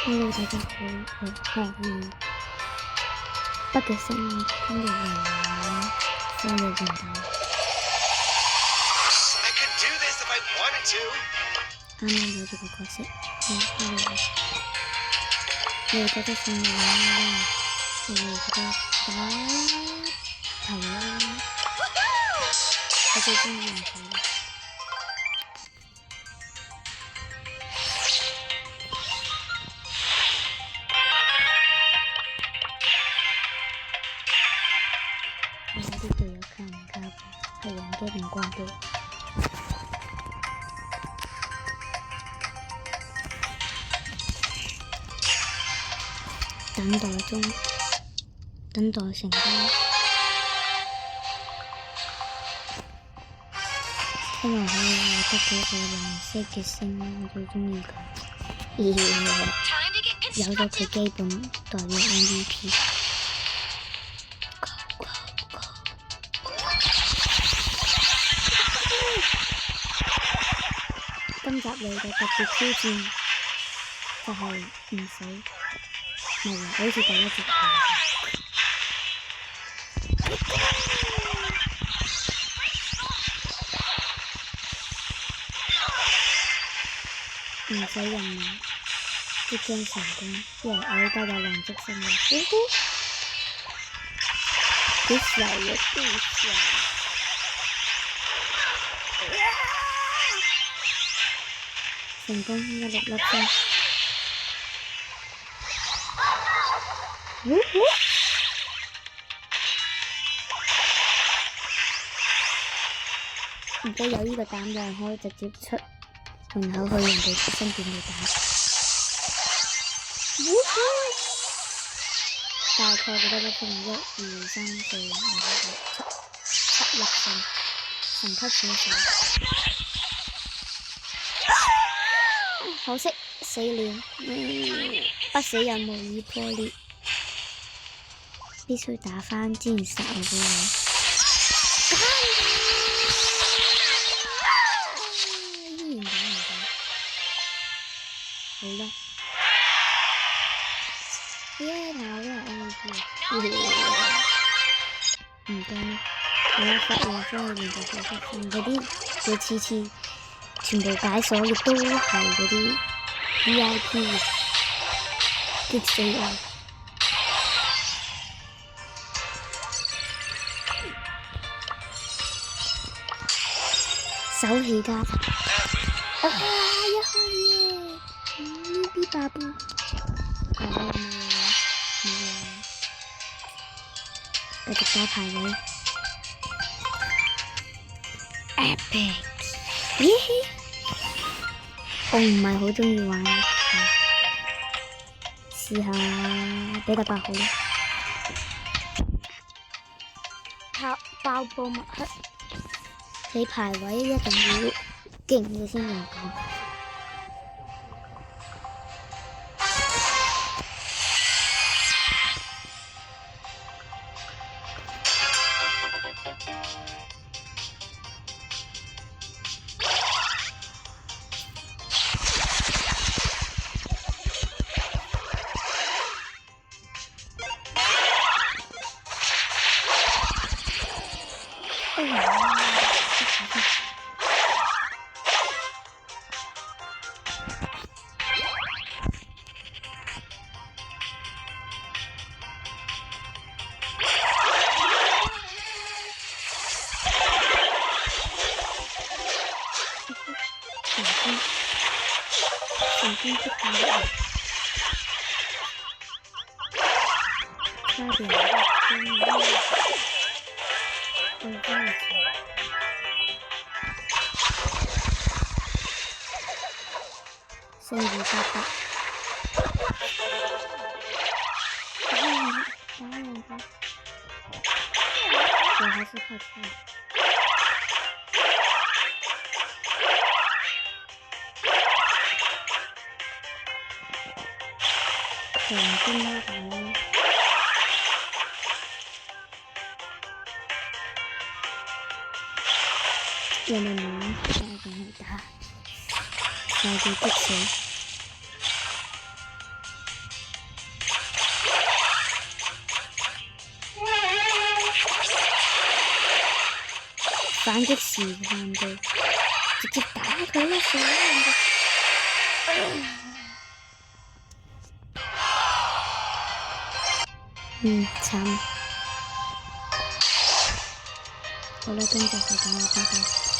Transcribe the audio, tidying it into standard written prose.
呢度大家好，我係北極星跟住嚟新嘅戰鬥。啱啱有咗個角色，你哋覺得新嘅玩咩？你哋覺得打頭啦，我最中意唔睇。我啲隊友靠唔靠譜？係人機定關機？等待中，等待成功。希望可以獲得幾個藍色嘅星，我最中意佢。有咗佢基本代表 MVP。今集嚟嘅特別挑戰就係唔死，唔係好似第一集咁。唔死任務即將成功，因為我依家有藍色星啦。幾時啊？成功1粒星。如果有呢個膽量，可以直接出門口去人哋出生點去打。大概幾多粒星？1、2、3、4、5、6、7粒星，神級選手。可惜死了，不死任務已破裂，必須打返之前殺我嗰位。依然打唔到，好啦，跑啦 MVP，唔得咩？我發現將佢連續做出線嗰啲，佢次次全部解鎖亦都係嗰啲 VIP， 激死我！手氣加成，一開嘢，BB 巴布，冇繼續打排位 ，epic， 我唔係好鍾意玩，試下比特幣好啦，爆破墨黑。你排位一定要勁嘅先用到。剩餘800，我還是太菜了。肯定要打了。人哋冇帶緊去打，帶住激死。反擊時限度，直接打佢啦！死人嘅。慘。好啦，跟住係等我邊個？